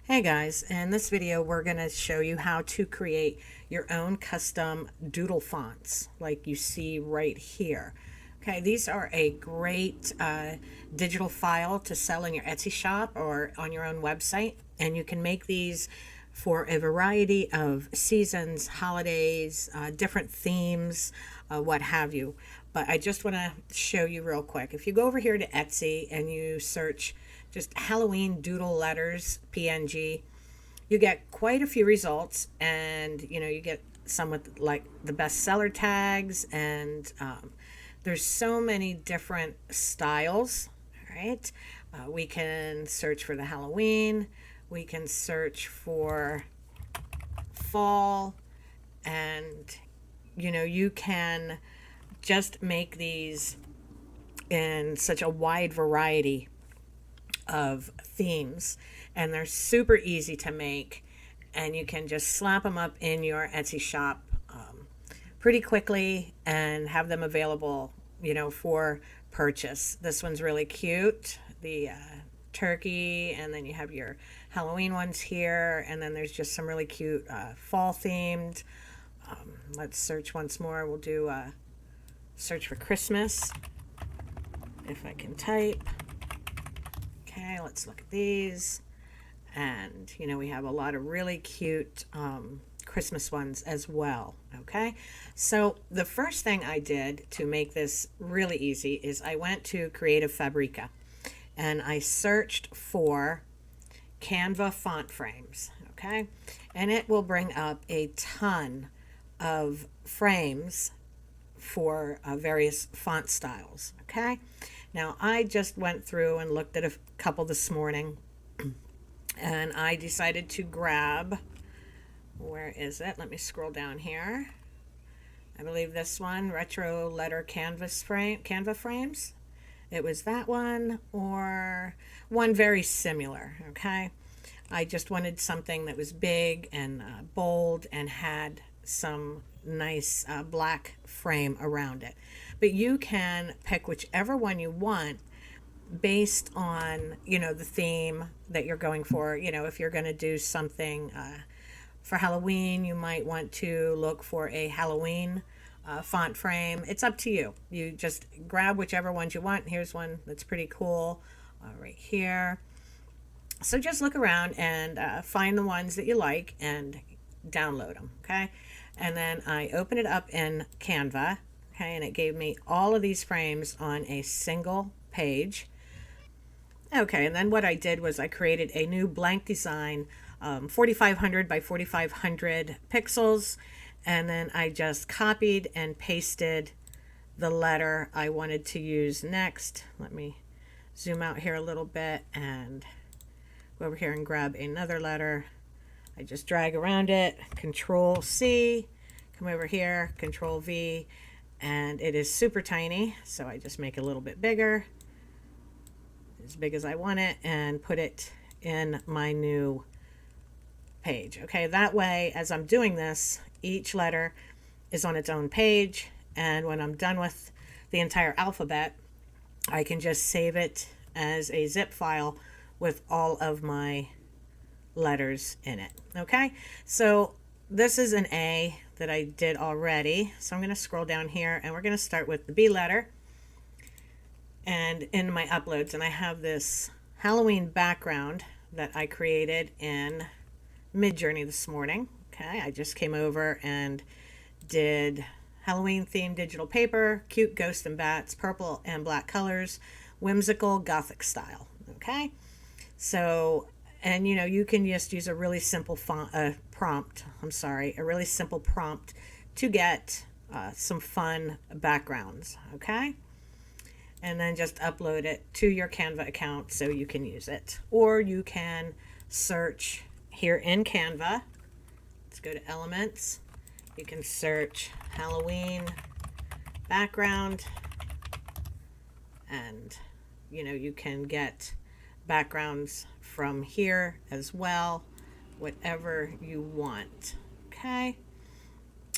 Hey guys, in this video we're going to show you how to create your own custom doodle fonts like you see right here. Okay, these are a great digital file to sell in your Etsy shop or on your own website, and you can make these for a variety of seasons, holidays, different themes, what have you. But I just want to show you real quick. If you go over here to Etsy and you search just Halloween doodle letters PNG, you get quite a few results, and you get some with like the bestseller tags, and there's so many different styles. All right, we can search for the Halloween, we can search for fall, and you can just make these in such a wide variety of themes, and they're super easy to make, and you can just slap them up in your Etsy shop pretty quickly and have them available for purchase. This one's really cute, the turkey, and then you have your Halloween ones here, and then there's just some really cute fall themed. Let's search once more. We'll do search for Christmas if I can type. Okay, let's look at these. And, we have a lot of really cute Christmas ones as well. Okay, so the first thing I did to make this really easy is I went to Creative Fabrica and I searched for Canva font frames. Okay, and it will bring up a ton of frames for various font styles. Okay, now I just went through and looked at a couple this morning, and I decided to grab, where is it? Let me scroll down here. I believe this one, retro letter Canva frames. It was that one, or one very similar. Okay, I just wanted something that was big and bold and had some nice black frame around it. But you can pick whichever one you want based on the theme that you're going for. If you're going to do something for Halloween, you might want to look for a Halloween font frame. It's up to you. You just grab whichever ones you want. Here's one that's pretty cool right here. So just look around and find the ones that you like and download them. Okay, and then I open it up in Canva. Okay, and it gave me all of these frames on a single page. Okay, and then what I did was I created a new blank design, 4500 by 4500 pixels, and then I just copied and pasted the letter I wanted to use next. Let me zoom out here a little bit and go over here and grab another letter. I just drag around it, Control C, come over here, Control V, and it is super tiny, so I just make it a little bit bigger, as big as I want it, and put it in my new page. Okay, that way as I'm doing this, each letter is on its own page, and when I'm done with the entire alphabet, I can just save it as a zip file with all of my letters in it. Okay, so this is an A that I did already, so I'm going to scroll down here and we're going to start with the B letter. And in my uploads, and I have this Halloween background that I created in Midjourney this morning. Okay, I just came over and did Halloween themed digital paper, cute ghosts and bats, purple and black colors, whimsical gothic style. Okay, so, and you can just use a really simple prompt. A really simple prompt to get some fun backgrounds. Okay, and then just upload it to your Canva account so you can use it. Or you can search here in Canva. Let's go to Elements. You can search Halloween background, and you can get backgrounds from here as well, whatever you want. Okay,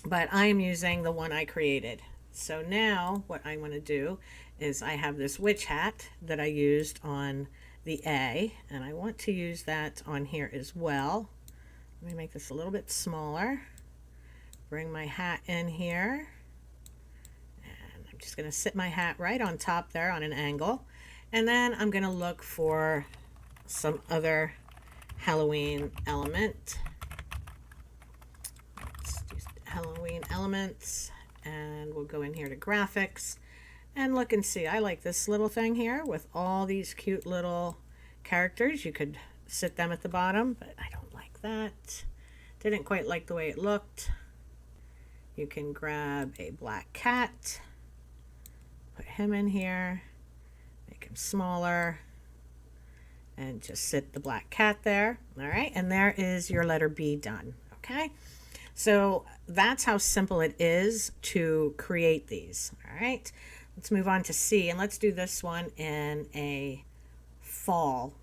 but I am using the one I created. So now what I want to do is I have this witch hat that I used on the A, and I want to use that on here as well. Let me make this a little bit smaller. Bring my hat in here, and I'm just going to sit my hat right on top there on an angle, and then I'm going to look for some other Halloween element. Let's do Halloween elements, and we'll go in here to graphics and look and see. I like this little thing here with all these cute little characters. You could sit them at the bottom, but I don't like that. Didn't quite like the way it looked. You can grab a black cat, put him in here, make him smaller, and just sit the black cat there. All right, and there is your letter B done. Okay, so that's how simple it is to create these. All right, let's move on to C, and let's do this one in a fall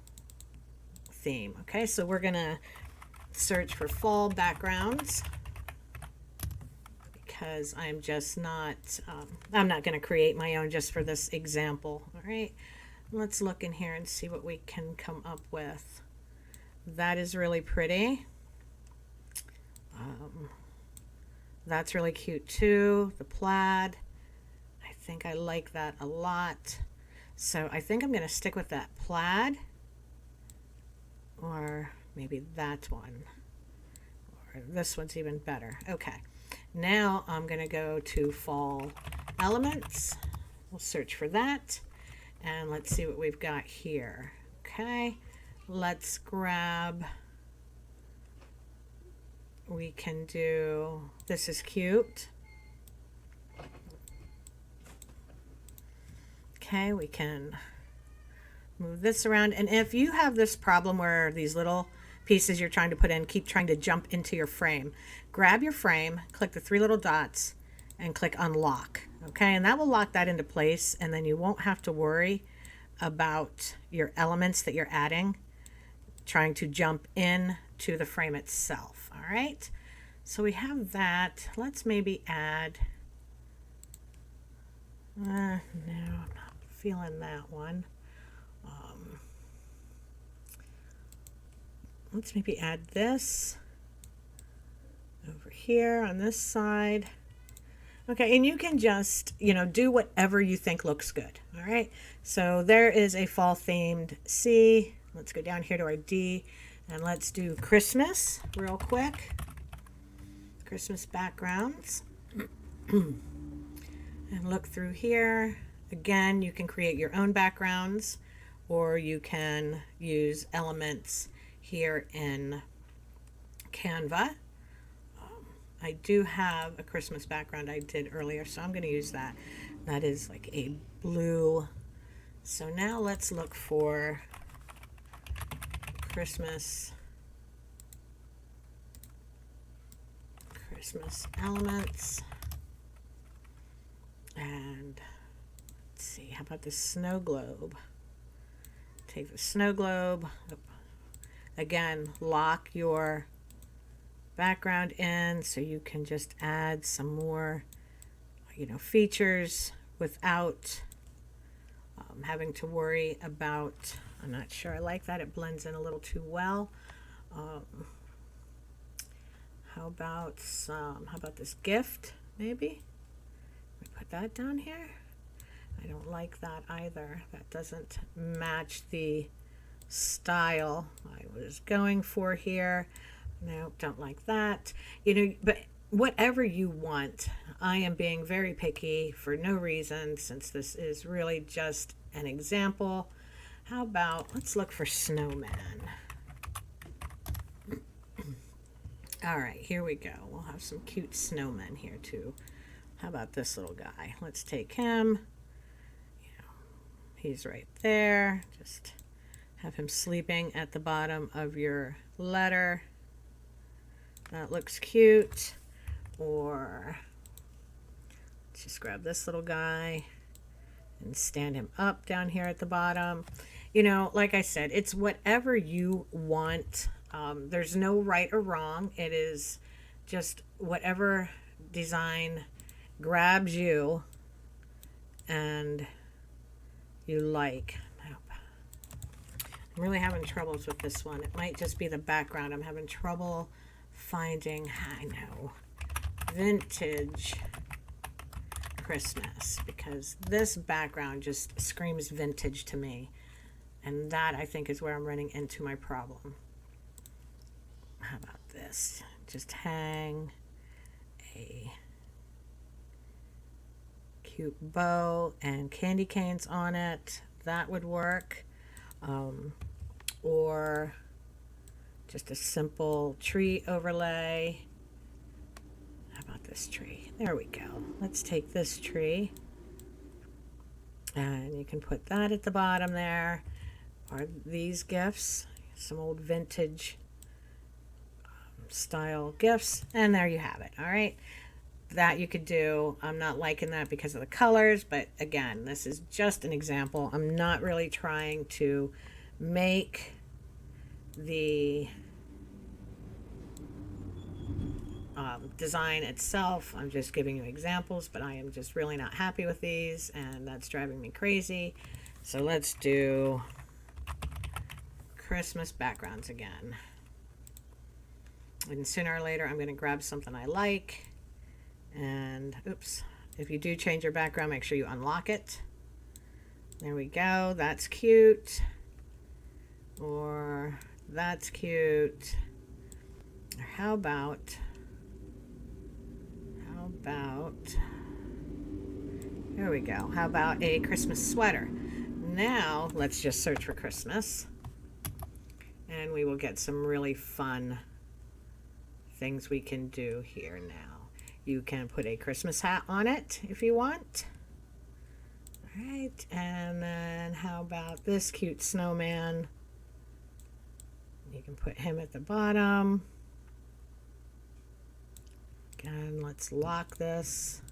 theme. Okay, so we're gonna search for fall backgrounds because I'm just not, I'm not gonna create my own just for this example. All right, let's look in here and see what we can come up with. That is really pretty. That's really cute too, the plaid. I think I like that a lot. So I think I'm going to stick with that plaid, or maybe that one, or this one's even better. Okay, now I'm going to go to fall elements. We'll search for that, and let's see what we've got here. Okay, let's grab, we can do, this is cute. Okay, we can move this around. And if you have this problem where these little pieces you're trying to put in keep trying to jump into your frame, grab your frame, click the three little dots, and click unlock. Okay, and that will lock that into place, and then you won't have to worry about your elements that you're adding trying to jump in to the frame itself. All right, so we have that. Let's maybe add, no, I'm not feeling that one. Let's maybe add this over here on this side. Okay, and you can just, you know, do whatever you think looks good. All right, so there is a fall themed C. Let's go down here to our D, and let's do Christmas real quick. Christmas backgrounds. And look through here. Again, you can create your own backgrounds, or you can use elements here in Canva. I do have a Christmas background I did earlier, so I'm going to use that. That is like a blue. So now let's look for Christmas elements. And let's see, how about the snow globe? Take the snow globe. Again, lock your background in so you can just add some more, you know, features without having to worry about, I'm not sure I like that, it blends in a little too well. How about this gift maybe? We put that down here. I don't like that either. That doesn't match the style I was going for here. No, don't like that. You know, but whatever you want. I am being very picky for no reason, since this is really just an example. How about, let's look for snowman. All right, here we go. We'll have some cute snowmen here too. How about this little guy? Let's take him. You know, he's right there. Just have him sleeping at the bottom of your letter. That looks cute. Or let's just grab this little guy and stand him up down here at the bottom. You know, like I said, it's whatever you want. There's no right or wrong. It is just whatever design grabs you and you like. I'm really having troubles with this one. It might just be the background. I'm having trouble finding, I know, vintage Christmas, because this background just screams vintage to me. And that, I think, is where I'm running into my problem. How about this? Just hang a cute bow and candy canes on it. That would work. Or just a simple tree overlay. How about this tree? There we go. Let's take this tree, and you can put that at the bottom there. Or these gifts, some old vintage style gifts, and there you have it. All right, that you could do. I'm not liking that because of the colors, but again, this is just an example. I'm not really trying to make the design itself. I'm just giving you examples, but I am just really not happy with these, and that's driving me crazy. So let's do Christmas backgrounds again. And sooner or later, I'm going to grab something I like. And oops, if you do change your background, make sure you unlock it. There we go. That's cute. Or that's cute. Or how about there we go. How about a Christmas sweater? Now let's just search for Christmas, and we will get some really fun things we can do here now. You can put a Christmas hat on it if you want. All right, and then how about this cute snowman? You can put him at the bottom. Again, let's lock this.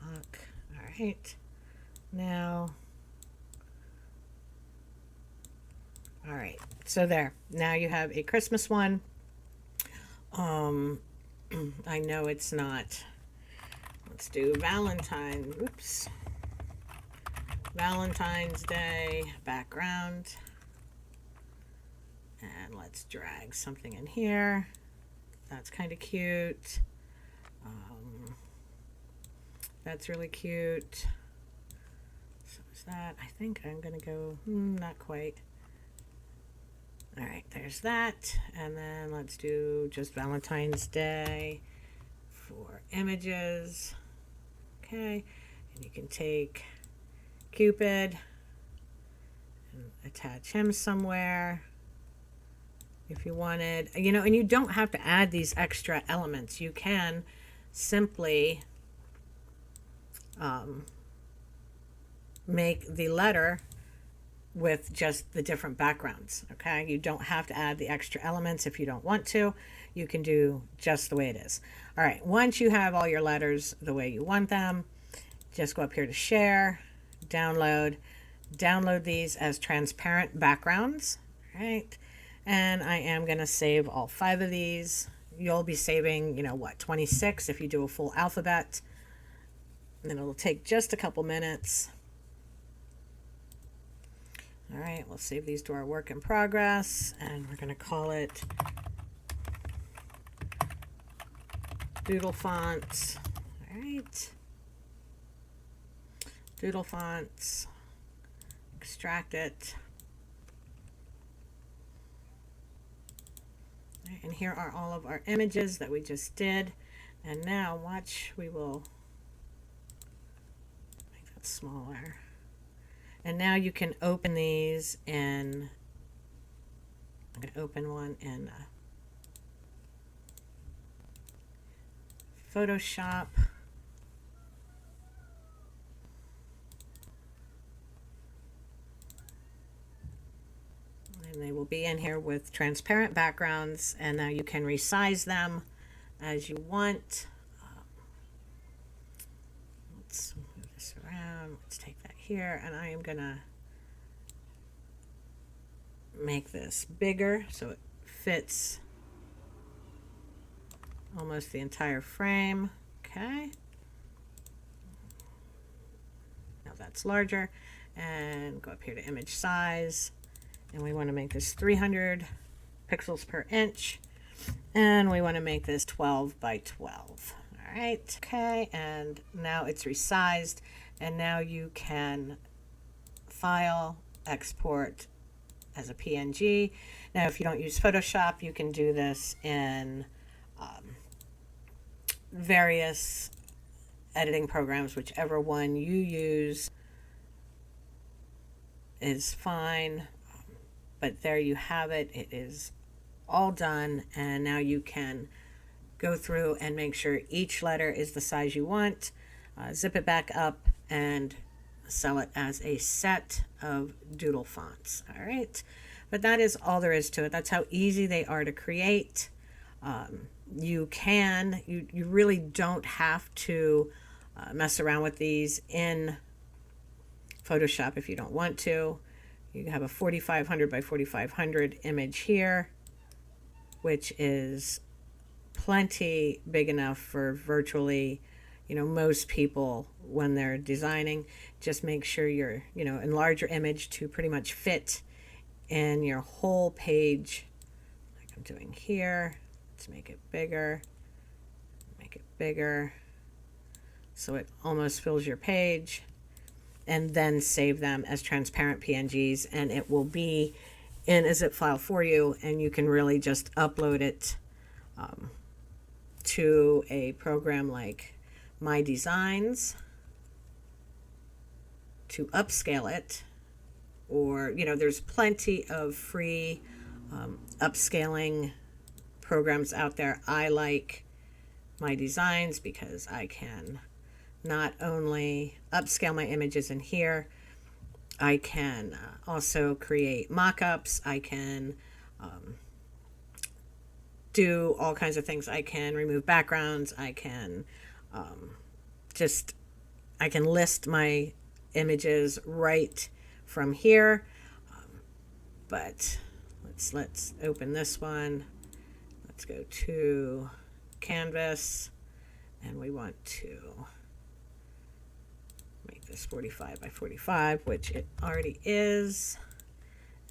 Lock. All right. Now, all right. So there. Now you have a Christmas one. I know it's not. Let's do Valentine. Oops. Valentine's Day background. And let's drag something in here. That's kind of cute. That's really cute. So is that, I think I'm going to go, not quite. All right, there's that. And then let's do just Valentine's Day for images. Okay, and you can take Cupid and attach him somewhere if you wanted, you know, and you don't have to add these extra elements. You can simply make the letter with just the different backgrounds. Okay, you don't have to add the extra elements if you don't want to. You can do just the way it is. All right, once you have all your letters the way you want them, just go up here to share, download these as transparent backgrounds. All right, and I am going to save all 5 of these. You'll be saving, you know what, 26 if you do a full alphabet. And it'll take just a couple minutes. All right, we'll save these to our work in progress, and we're going to call it Doodle Fonts. All right. Doodle Fonts. Extract it. All right, and here are all of our images that we just did. And now watch, we will make that smaller. And now you can open these in, I'm going to open one in Photoshop. And they will be in here with transparent backgrounds, and now you can resize them as you want. Let's move this around. Let's take that here, and I am gonna make this bigger so it fits almost the entire frame. Okay. Now that's larger. and go up here to image size, and we want to make this 300 pixels per inch, and we want to make this 12 by 12. All right, okay, and now it's resized, and now you can file, export as a PNG. Now if you don't use Photoshop, you can do this in various editing programs. Whichever one you use is fine. But there you have it. It is all done, and now you can go through and make sure each letter is the size you want, zip it back up, and sell it as a set of Doodle fonts. All right, but that is all there is to it. That's how easy they are to create. You really don't have to mess around with these in Photoshop if you don't want to. You have a 4500 by 4500 image here, which is plenty big enough for virtually, most people when they're designing. Just make sure you're, enlarge your image to pretty much fit in your whole page, like I'm doing here. Let's make it bigger, so it almost fills your page, and then save them as transparent PNGs, and it will be in a zip file for you, and you can really just upload it to a program like My Designs to upscale it, or there's plenty of free upscaling programs out there. I like My Designs because I can not only upscale my images in here, I can also create mock-ups. I can do all kinds of things. I can remove backgrounds. I can I can list my images right from here. But let's open this one. Let's go to Canvas, and we want to make this 45 by 45, which it already is.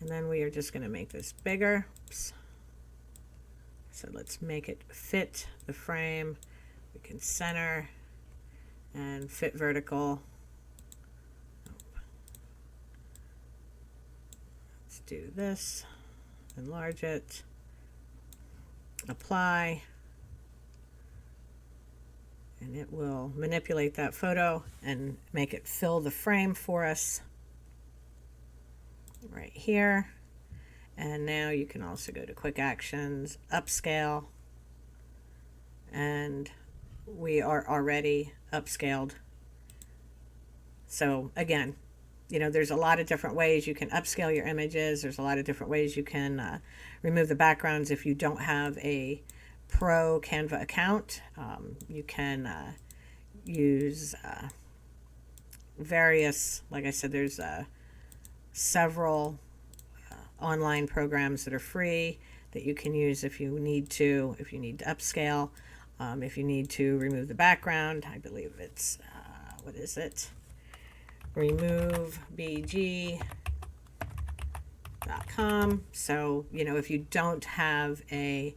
And then we are just going to make this bigger. Oops. So let's make it fit the frame. We can center and fit vertical. Let's do this, enlarge it, apply, and it will manipulate that photo and make it fill the frame for us right here. And now you can also go to quick actions, upscale, and we are already upscaled. So again, there's a lot of different ways you can upscale your images. There's a lot of different ways you can remove the backgrounds. If you don't have a pro Canva account, you can use various, like I said, there's several online programs that are free that you can use if you need to upscale, if you need to remove the background. I believe it's what is it, removebg.com. So if you don't have a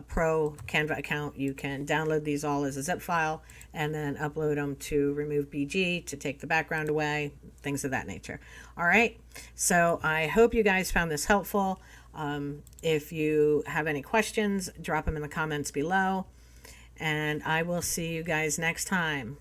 pro Canva account, you can download these all as a zip file and then upload them to removebg to take the background away, things of that nature. All right, so I hope you guys found this helpful. If you have any questions, drop them in the comments below, and I will see you guys next time.